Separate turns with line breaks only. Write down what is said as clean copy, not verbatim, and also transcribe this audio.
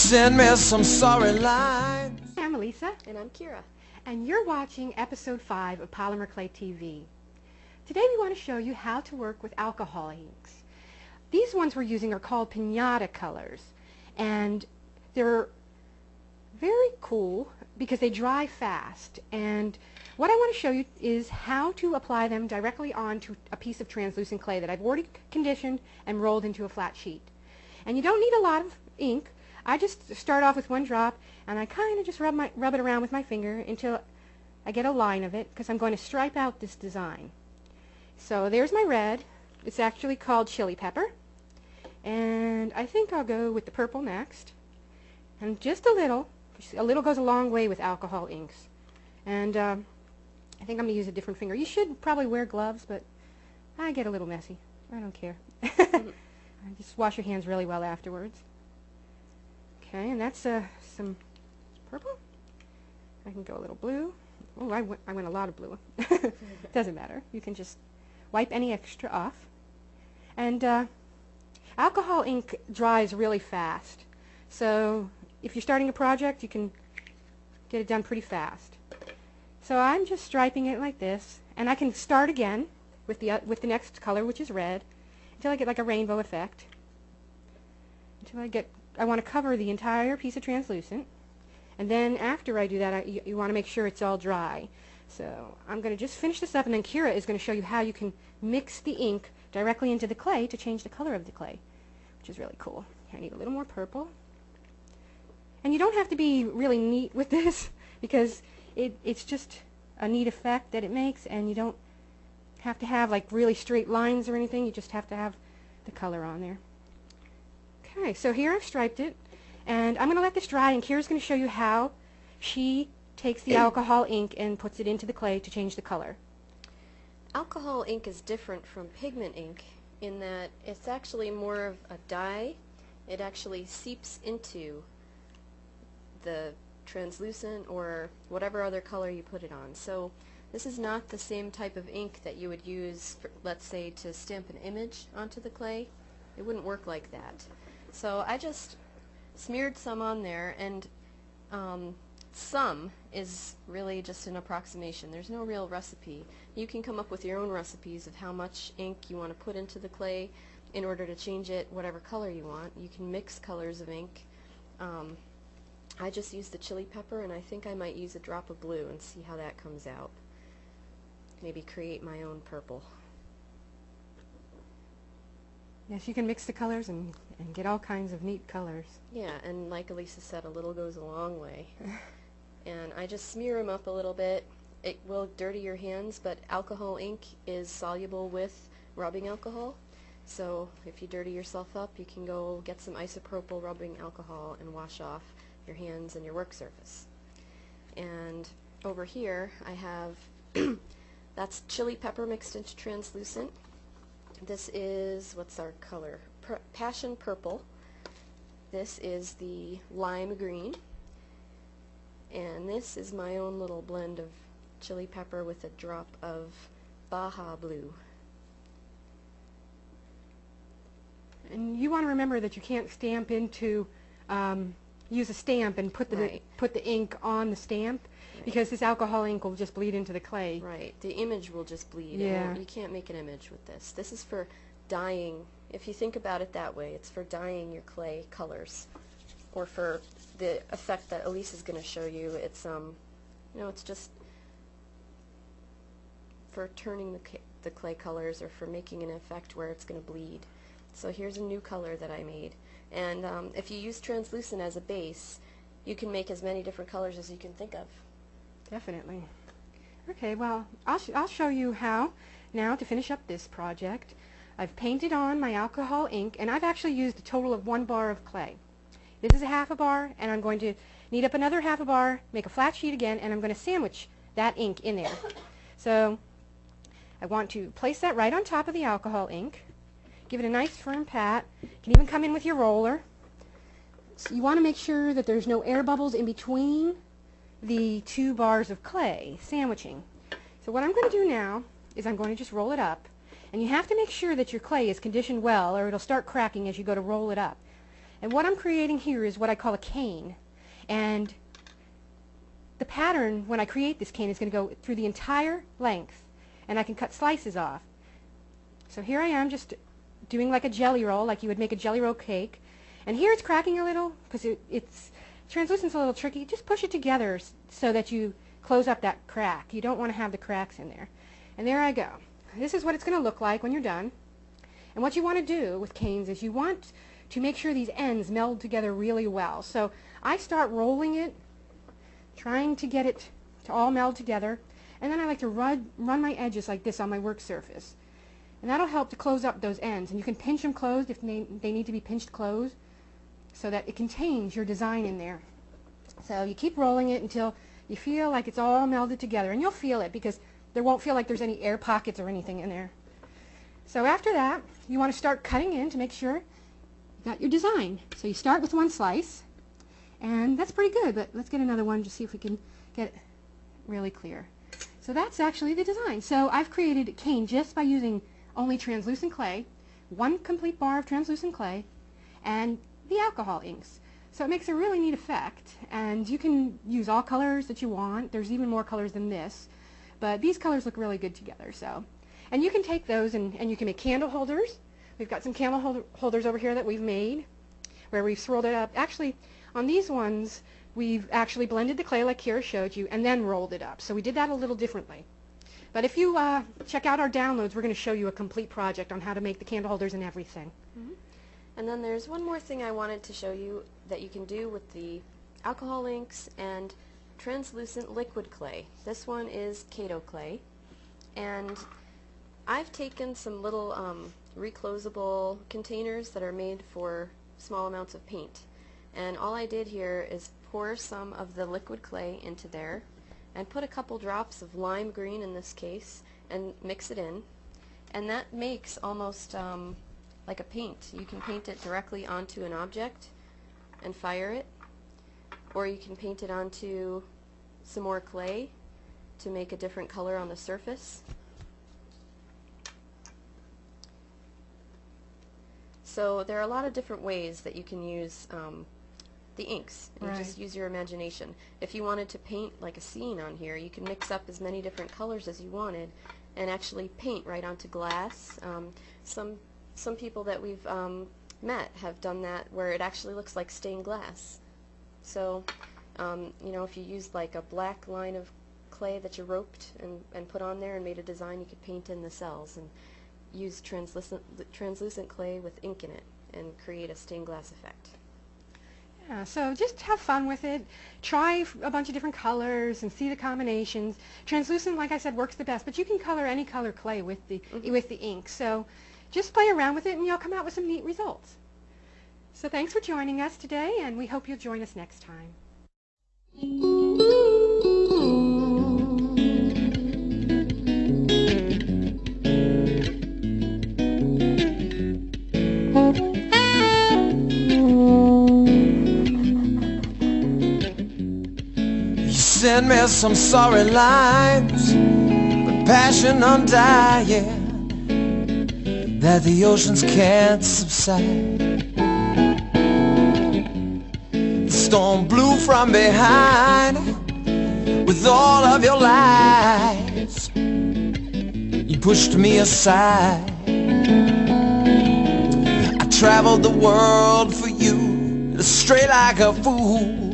send me some sorry lines.
I'm Ilysa.
And I'm Kira.
And you're watching episode 5 of Polymer Clay TV. Today we want to show you how to work with alcohol inks. These ones we're using are called pinata colors. And they're very cool because they dry fast. And what I want to show you is how to apply them directly onto a piece of translucent clay that I've already conditioned and rolled into a flat sheet. And you don't need a lot of ink. I just start off with one drop and I kind of just rub it around with my finger until I get a line of it, because I'm going to stripe out this design. So there's my red. It's actually called chili pepper. And I think I'll go with the purple next. And just a little. A little goes a long way with alcohol inks. And I think I'm going to use a different finger. You should probably wear gloves, but I get a little messy. I don't care. Just wash your hands really well afterwards. Okay, and that's some purple. I can go a little blue. Oh, I went a lot of blue. Doesn't matter. You can just wipe any extra off. And alcohol ink dries really fast. So if you're starting a project, you can get it done pretty fast. So I'm just striping it like this, and I can start again with the next color, which is red, until I get like a rainbow effect. I want to cover the entire piece of translucent, and then after I do that, you want to make sure it's all dry. So I'm going to just finish this up, and then Kira is going to show you how you can mix the ink directly into the clay to change the color of the clay, which is really cool. I need a little more purple. And you don't have to be really neat with this, because it's just a neat effect that it makes, and you don't have to have like really straight lines or anything. You just have to have the color on there. Okay, so here I've striped it, and I'm going to let this dry, and Kira's going to show you how she takes the alcohol ink and puts it into the clay to change the color.
Alcohol ink is different from pigment ink in that it's actually more of a dye. It actually seeps into the translucent or whatever other color you put it on. So this is not the same type of ink that you would use, for, let's say, to stamp an image onto the clay. It wouldn't work like that. So I just smeared some on there, and some is really just an approximation. There's no real recipe. You can come up with your own recipes of how much ink you want to put into the clay in order to change it whatever color you want. You can mix colors of ink. I just used the chili pepper, and I think I might use a drop of blue and see how that comes out. Maybe create my own purple.
Yes, you can mix the colors and get all kinds of neat colors.
Yeah, and like Ilysa said, a little goes a long way. And I just smear them up a little bit. It will dirty your hands, but alcohol ink is soluble with rubbing alcohol. So if you dirty yourself up, you can go get some isopropyl rubbing alcohol and wash off your hands and your work surface. And over here I have that's chili pepper mixed into translucent. This is, what's our color? Passion purple. This is the lime green. And this is my own little blend of chili pepper with a drop of Baja blue.
And you want to remember that you can't stamp into, use a stamp and put the ink on the stamp, because this alcohol ink will just bleed into the clay.
Right. The image will just bleed.
Yeah.
You can't make an image with this. This is for dyeing. If you think about it that way, it's for dyeing your clay colors, or for the effect that Ilysa is going to show you. It's it's just for turning the clay colors, or for making an effect where it's going to bleed. So here's a new color that I made. And if you use translucent as a base, you can make as many different colors as you can think of.
Definitely. Okay, well, I'll show you how now to finish up this project. I've painted on my alcohol ink, and I've actually used a total of 1 bar of clay. This is a half a bar, and I'm going to knead up another half a bar, make a flat sheet again, and I'm going to sandwich that ink in there. So I want to place that right on top of the alcohol ink. Give it a nice firm pat. You can even come in with your roller. So you want to make sure that there's no air bubbles in between the 2 bars of clay, sandwiching. So what I'm going to do now is I'm going to just roll it up. And you have to make sure that your clay is conditioned well, or it'll start cracking as you go to roll it up. And what I'm creating here is what I call a cane. And the pattern, when I create this cane, is going to go through the entire length. And I can cut slices off. So here I am just doing like a jelly roll, like you would make a jelly roll cake. And here it's cracking a little because it's translucent's a little tricky. Just push it together so that you close up that crack. You don't want to have the cracks in there. And there I go. This is what it's going to look like when you're done. And what you want to do with canes is you want to make sure these ends meld together really well. So I start rolling it, trying to get it to all meld together. And then I like to run my edges like this on my work surface. And that'll help to close up those ends. And you can pinch them closed if they need to be pinched closed so that it contains your design in there. So you keep rolling it until you feel like it's all melded together. And you'll feel it because there won't feel like there's any air pockets or anything in there. So after that, you want to start cutting in to make sure you got your design. So you start with one slice. And that's pretty good, but let's get another one to see if we can get it really clear. So that's actually the design. So I've created a cane just by using only translucent clay, one complete bar of translucent clay, and the alcohol inks. So it makes a really neat effect, and you can use all colors that you want. There's even more colors than this, but these colors look really good together. So, and you can take those and you can make candle holders. We've got some candle holders over here that we've made where we've swirled it up. Actually, on these ones, we've actually blended the clay like Kira showed you and then rolled it up. So we did that a little differently. But if you check out our downloads, we're going to show you a complete project on how to make the candle holders and everything.
Mm-hmm. And then there's one more thing I wanted to show you that you can do with the alcohol inks and translucent liquid clay. This one is Kato clay. And I've taken some little reclosable containers that are made for small amounts of paint. And all I did here is pour some of the liquid clay into there and put a couple drops of lime green in this case and mix it in. And that makes almost like a paint. You can paint it directly onto an object and fire it, or you can paint it onto some more clay to make a different color on the surface. So there are a lot of different ways that you can use the inks. You just use your imagination. If you wanted to paint like a scene on here, you can mix up as many different colors as you wanted and actually paint right onto glass. Some people that we've met have done that where it actually looks like stained glass. So you know, if you used like a black line of clay that you roped and put on there and made a design, you could paint in the cells and use translucent clay with ink in it and create a stained glass effect.
Yeah, so just have fun with it. Try a bunch of different colors and see the combinations. Translucent, like I said, works the best, but you can color any color clay with the ink. So just play around with it and you'll come out with some neat results. So thanks for joining us today, and we hope you'll join us next time.
Send me some sorry lines, but passion undying, that the oceans can't subside. The storm blew from behind with all of your lies. You pushed me aside. I traveled the world for you, straight like a fool.